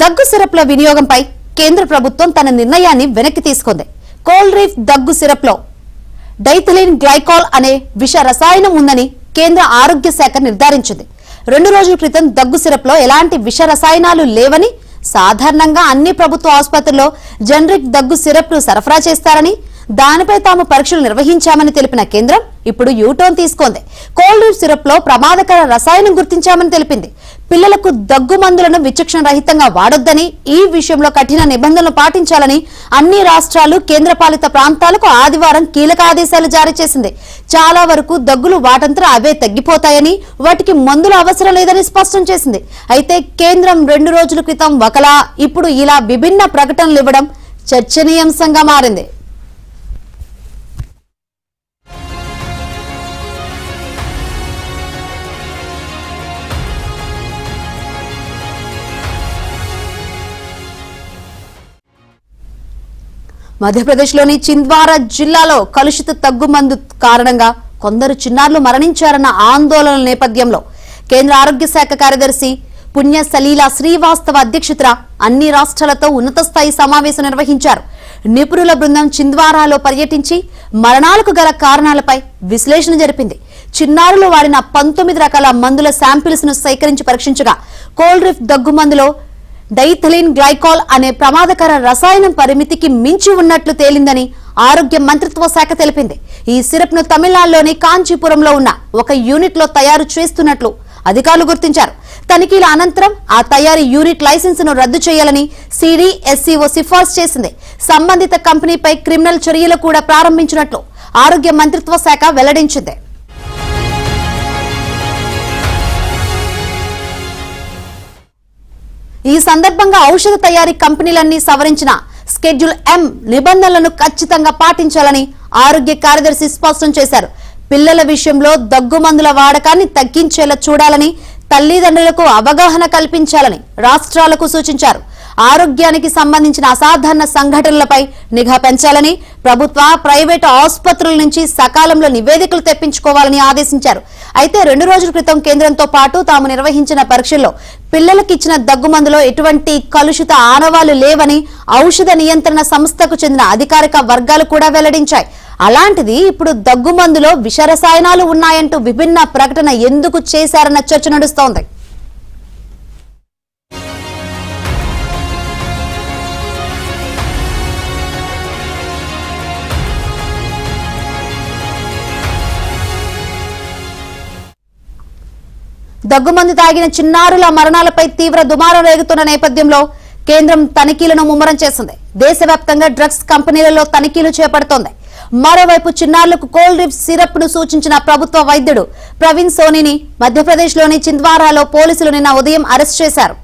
దగ్గు సిరప్ల వినియోగంపై కేంద్ర ప్రభుత్వం తన నిర్ణయాన్ని వెనక్కి తీసుకుంది. కోల్రీఫ్ దగ్గు సిరప్లో డైథిలిన్ గ్లైకాల్ అనే విష రసాయనం ఉందని కేంద్ర ఆరోగ్య శాఖ నిర్ధారించింది. 2 రోజుల క్రితం దగ్గు సిరప్లో ఎలాంటి విష రసాయనాలు లేవని, సాధారణంగా అన్ని ప్రభుత్వ ఆసుపత్రుల్లో జనరిక్ దగ్గు సిరప్ను సరఫరా చేస్తారని, దానిపై తాము పరీక్షలు నిర్వహించామని తెలిపిన కేంద్రం ఇప్పుడు యూటర్న్ తీసుకుంది. కోల్రీఫ్ సిరప్ లో ప్రమాదకర రసాయనం గుర్తించామని తెలిపింది. పిల్లలకు దగ్గు మందులను విచక్షణ రహితంగా వాడొద్దని, ఈ విషయంలో కఠిన నిబంధనలు పాటించాలని అన్ని రాష్ట్రాలు, కేంద్రపాలిత ప్రాంతాలకు ఆదివారం కీలక ఆదేశాలు జారీ చేసింది. చాలా వరకు దగ్గులు వాటంతట అవే తగ్గిపోతాయని, వాటికి మందులు అవసరం లేదని స్పష్టం చేసింది. అయితే కేంద్రం 2 రోజుల క్రితం ఒకలా, ఇప్పుడు ఇలా విభిన్న ప్రకటనలు ఇవ్వడం చర్చనీయాంశంగా మారింది. మధ్యప్రదేశ్లోని చింద్వారా జిల్లాలో కలుషిత దగ్గుమందు కారణంగా కొందరు చిన్నారులు మరణించారన్న ఆందోళనల నేపథ్యంలో కేంద్ర ఆరోగ్య శాఖ కార్యదర్శి పుణ్య సలీలా శ్రీవాస్తవ అధ్యక్షతన అన్ని రాష్ట్రాలతో ఉన్నత స్థాయి సమావేశం నిర్వహించారు. నిపుణుల బృందం చింద్వారాలో పర్యటించి మరణాలకు గల కారణాలపై విశ్లేషణ జరిపింది. చిన్నారులు వాడిన 19 రకాల మందుల శాంపిల్స్ ను సేకరించి పరీక్షించగా కోల్రీఫ్ దగ్గుమందులో డైథిలిన్ గ్లైకాల్ అనే ప్రమాదకర రసాయనం పరిమితికి మించి ఉన్నట్లు తేలిందని ఆరోగ్య మంత్రిత్వ శాఖ తెలిపింది. ఈ సిరప్ ను తమిళనాడులోని కాంచీపురంలో ఉన్న ఒక యూనిట్ లో తయారు చేస్తున్నట్లు అధికారులు గుర్తించారు. తనిఖీల అనంతరం ఆ తయారీ యూనిట్ లైసెన్స్ ను రద్దు చేయాలని సిడిఎస్సిఓ సిఫార్సు చేసింది. సంబంధిత కంపెనీపై క్రిమినల్ చర్యలు కూడా ప్రారంభించినట్లు ఆరోగ్య మంత్రిత్వ శాఖ వెల్లడించింది. ఈ సందర్భంగా ఔషధ తయారీ కంపెనీలన్నీ సవరించిన స్కెడ్యూల్ M నిబంధనలను ఖచ్చితంగా పాటించాలని ఆరోగ్య కార్యదర్శి స్పష్టం చేశారు. పిల్లల విషయంలో దగ్గు మందుల వాడకాన్ని తగ్గించేలా చూడాలని, తల్లిదండ్రులకు అవగాహన కల్పించాలని రాష్ట్రాలకు సూచించారు. ఆరోగ్యానికి సంబంధించిన అసాధారణ సంఘటనలపై నిఘా పెంచాలని, ప్రభుత్వ, ప్రైవేటు ఆసుపత్రుల నుంచి సకాలంలో నివేదికలు తెప్పించుకోవాలని ఆదేశించారు. అయితే 2 రోజుల క్రితం కేంద్రంతో పాటు తాము నిర్వహించిన పరీక్షల్లో పిల్లలకు ఇచ్చిన దగ్గుమందులో ఎటువంటి కలుషిత ఆనవాళ్లు లేవని ఔషధ నియంత్రణ సంస్థకు చెందిన అధికారిక వర్గాలు కూడా వెల్లడించాయి. అలాంటిది ఇప్పుడు దగ్గుమందులో విష రసాయనాలు ఉన్నాయంటూ విభిన్న ప్రకటన ఎందుకు చేశారన్న చర్చ నడుస్తోంది. దగ్గుమందు తాగిన చిన్నారుల మరణాలపై తీవ్ర దుమారం రేగుతున్న నేపథ్యంలో కేంద్రం తనిఖీలను ముమ్మరం చేసింది. దేశవ్యాప్తంగా డ్రగ్స్ కంపెనీలలో తనిఖీలు చేపడుతోంది. మరోవైపు చిన్నారులకు కోల్రీఫ్ సిరప్ ను సూచించిన ప్రభుత్వ వైద్యుడు ప్రవీణ్ సోనీని మధ్యప్రదేశ్లోని చింద్వారాలో పోలీసులు నిన్న ఉదయం అరెస్ట్ చేశారు.